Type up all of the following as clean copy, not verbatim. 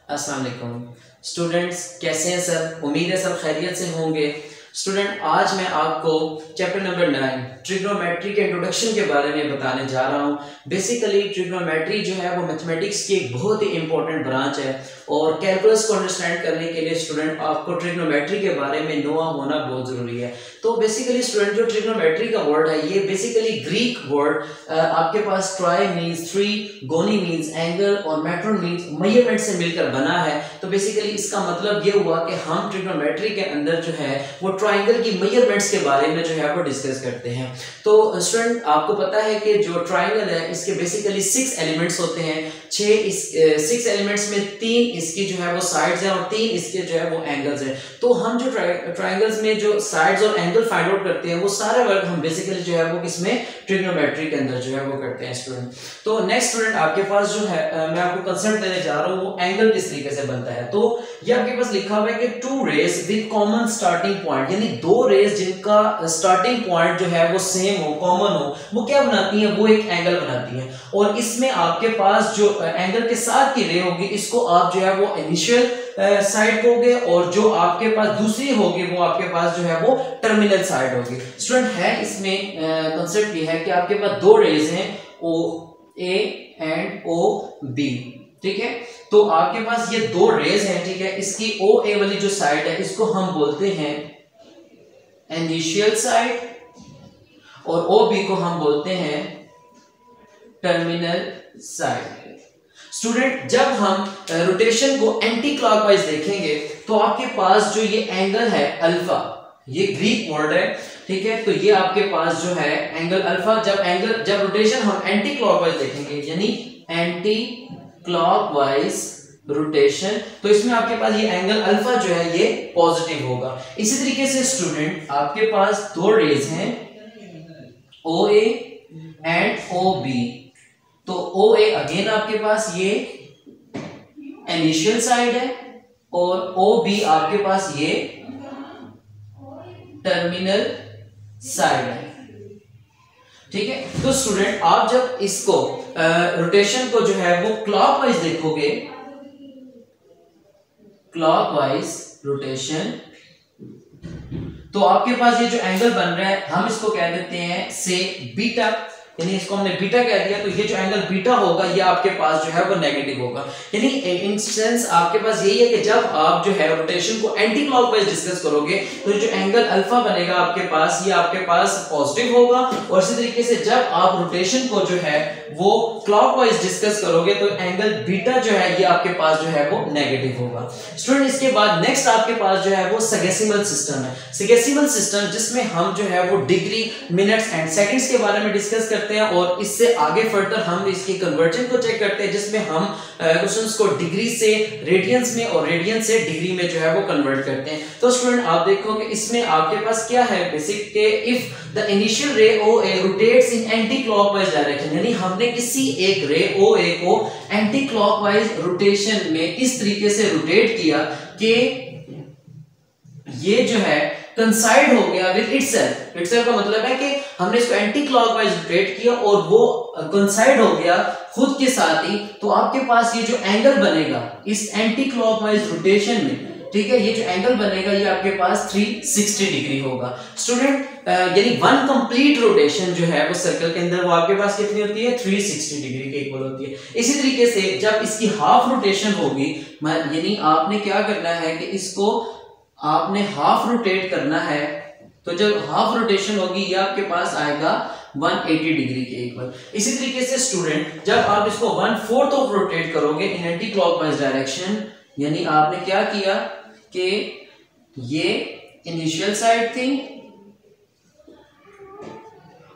अस्सलाम वालेकुम स्टूडेंट्स, कैसे हैं सब। उम्मीद है सब खैरियत से होंगे। स्टूडेंट, आज मैं आपको चैप्टर नंबर 9 ट्रिग्नोमेट्री के इंट्रोडक्शन के बारे में बताने जा रहा हूँ। बेसिकली ट्रिग्नोमेट्री जो है वो मैथमेटिक्स की एक बहुत ही इंपॉर्टेंट ब्रांच है और कैलकुलस को अंडरस्टैंड करने के लिए स्टूडेंट आपको ट्रिग्नोमेट्री के बारे में नोआ होना बहुत ज़रूरी है। तो बेसिकली स्टूडेंट, जो ट्रिग्नोमेट्री का वर्ड है ये बेसिकली ग्रीक वर्ड, आपके पास ट्राई मीन्स थ्री, गोनी मीन्स एंगल और मेट्रोन मीन्स मेजरमेंट से मिलकर बना है। तो बेसिकली इसका मतलब ये हुआ कि हम ट्रिग्नोमेट्री के अंदर जो है वो ट्राइंगल की मेजरमेंट्स के बारे में जो है वो डिस्कस करते हैं। तो स्टूडेंट, आपको पता है कि जो ट्राइंगल है इसके बेसिकली 6 एलिमेंट्स होते हैं। 6 एलिमेंट्स में 3 इसकी जो है वो साइड्स हैं और 3 इसके जो है वो एंगल्स हैं। तो हम जो ट्राइंगल्स में जो साइड्स और एंगल फाइंड आउट करते हैं वो सारे वर्क हम बेसिकली जो है वो किसमें, ट्रिग्नोमेट्री के अंदर जो है वो करते हैं स्टूडेंट। तो नेक्स्ट स्टूडेंट, आपके पास जो है मैं आपको कंसेप्ट देने जा रहा हूँ वो एंगल किस तरीके से बनता है। तो ये आपके पास लिखा हुआ है कि two rays with common starting point, यानी 2 रेज जिनका स्टार्टिंग पॉइंट जो है वो सेम हो, कॉमन हो, वो क्या बनाती है, वो एक एंगल बनाती है। और इसमें आपके पास जो एंगल के साथ की रे होगी इसको आप जो है वो इनिशियल साइड कहोगे और जो आपके पास दूसरी होगी वो आपके पास जो है वो टर्मिनल साइड होगी। स्टूडेंट है इसमें कंसेप्ट ये है कि आपके पास 2 रेज हैं, ओ ए एंड ओ बी, ठीक है। तो आपके पास ये 2 रेज हैं, ठीक है। इसकी ओ ए वाली जो साइड है इसको हम बोलते हैं इनिशियल साइड और ओ बी को हम बोलते हैं टर्मिनल साइड। स्टूडेंट, जब हम रोटेशन को एंटी क्लॉकवाइज देखेंगे तो आपके पास जो ये एंगल है अल्फा, ये ग्रीक वर्ड है, ठीक है। तो ये आपके पास जो है एंगल अल्फा, जब रोटेशन हम एंटी क्लॉकवाइज देखेंगे यानी एंटी क्लॉकवाइज रोटेशन, तो इसमें आपके पास ये एंगल अल्फा जो है ये पॉजिटिव होगा। इसी तरीके से स्टूडेंट आपके पास 2 रेज हैं, ओ ए एंड ओ बी। तो ओ ए अगेन आपके पास ये इनिशियल साइड है और ओ बी आपके पास ये टर्मिनल साइड है, ठीक है। तो स्टूडेंट, आप जब इसको रोटेशन को जो है वो क्लॉकवाइज देखोगे, क्लॉकवाइज रोटेशन, तो आपके पास ये जो एंगल बन रहा है हम इसको कह देते हैं से बीटा, यानी इसको हमने बीटा कह दिया। तो ये जो एंगल बीटा होगा ये आपके पास जो है वो नेगेटिव होगा। यानी इन सेंस आपके पास यही है कि जब आप जो है रोटेशन को एंटी क्लॉकवाइज डिस्कस करोगे तो जो एंगल अल्फा बनेगा आपके पास, ये आपके पास पॉजिटिव होगा। और इसी तरीके से जब आप रोटेशन को जो है वो क्लॉकवाइज डिस्कस करोगे तो एंगल बीटा जो है ये आपके पास जो है वो नेगेटिव होगा। स्टूडेंट, इसके बाद नेक्स्ट आपके पास जो है वो सेगेसिमल सिस्टम है। सेगेसिमल सिस्टम जिसमें हम जो है वो डिग्री, मिनट्स एंड सेकंड्स के बारे में डिस्कस करते हैं और इससे आगे फर्दर हम इसकी कन्वर्जन को चेक करते हैं जिसमें हम क्वेश्चंस को डिग्री से रेडियंस में और रेडियंस से डिग्री में जो है वो कन्वर्ट करते हैं। तो स्टूडेंट, आप देखोगे इसमें आपके पास क्या है बेसिक के इफ द इनिशियल रे ओ ए रोटेट्स इन एंटी क्लॉकवाइज डायरेक्शन, यानी हमने किसी एक रे ओ ए को एंटी क्लॉकवाइज रोटेशन में इस तरीके से रोटेट किया कि ये जो है कंसाइड हो गया विद इटसेल्फ। इटसेल्फ का मतलब है कि हमने इसको एंटी क्लॉकवाइज रोटेट किया और वो कंसाइड हो गया खुद के साथ ही। तो आपके पास ये जो एंगल बनेगा इस एंटी क्लॉकवाइज रोटेशन में, ठीक है, ये जो एंगल बनेगा ये आपके पास 360 डिग्री होगा। स्टूडेंट, यानी 1 कंप्लीट रोटेशन जो है वो सर्कल के अंदर वो आपके पास कितनी होती है, 360 डिग्री के इक्वल होती है। इसी तरीके से जब इसकी हाफ रोटेशन होगी, यानी आपने क्या करना है कि इसको आपने हाफ रोटेट करना है, तो जब हाफ रोटेशन होगी ये आपके पास आएगा 180 डिग्री के इक्वल। इसी तरीके से स्टूडेंट, जब आप इसको 1/4 ऑफ रोटेट करोगे इन एंटी क्लॉकवाइज डायरेक्शन, यानी आपने क्या किया कि ये इनिशियल साइड थी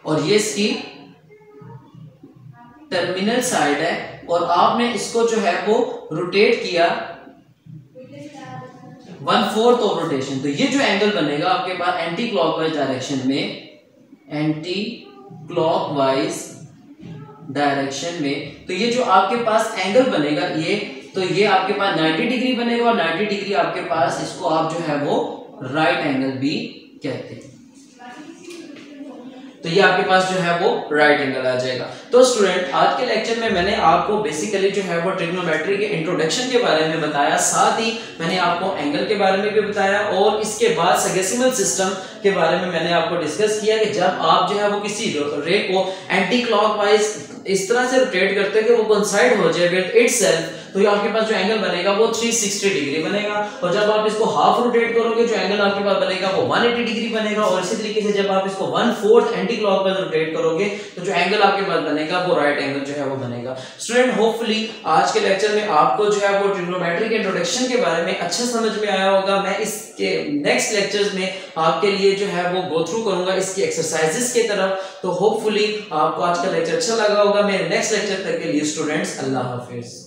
और ये इसकी टर्मिनल साइड है और आपने इसको जो है वो रोटेट किया 1/4 ऑफ रोटेशन। तो ये जो एंगल बनेगा आपके पास एंटी क्लॉकवाइज डायरेक्शन में, एंटी क्लॉकवाइज डायरेक्शन में, तो ये जो आपके पास एंगल बनेगा ये, तो ये आपके पास 90 डिग्री बनेगा और 90 डिग्री आपके पास, इसको आप जो है वो राइट एंगल भी कहते हैं। तो ये आपके पास जो है वो राइट एंगल आ जाएगा। तो स्टूडेंट आज के लेक्चर में मैंने आपको बेसिकली जो है वो ट्रिग्नोमेट्री के इंट्रोडक्शन के बारे में बताया, साथ ही मैंने आपको एंगल के बारे में भी बताया और इसके बाद सेगेसिमल सिस्टम के बारे में मैंने आपको डिस्कस किया कि जब आप जो है वो किसी रे को एंटी क्लॉकवाइज इस तरह से रोटेट करते हैं कि वो कोइंसाइड हो जाए विद इटसेल्फ, तो ये आपके पास जो एंगल बनेगा वो 360 डिग्री बनेगा। और जब आप इसको हाफ रोटेट करोगे जो एंगल आपके पास बनेगा वो 180 डिग्री बनेगा। और इसी तरीके से जब आप इसको 1/4 एंटी क्लॉकवाइज रोटेट करोगे तो जो एंगल आपके पास बनेगा वो राइट एंगल जो है वो बनेगा। स्टूडेंट होपफुली आज के लेक्चर में आपको जो है वो ट्रिग्नोमेट्री के इंट्रोडक्शन के बारे में अच्छा समझ में आया होगा। मैं इसके नेक्स्ट लेक्चर्स में आपके लिए जो है वो गो थ्रू करूंगा इसकी एक्सरसाइजेस की तरफ। तो होपफुली आपको आज का लेक्चर अच्छा लगा होगा। मेरे नेक्स्ट लेक्चर तक के लिए स्टूडेंट्स अल्लाह हाफिज।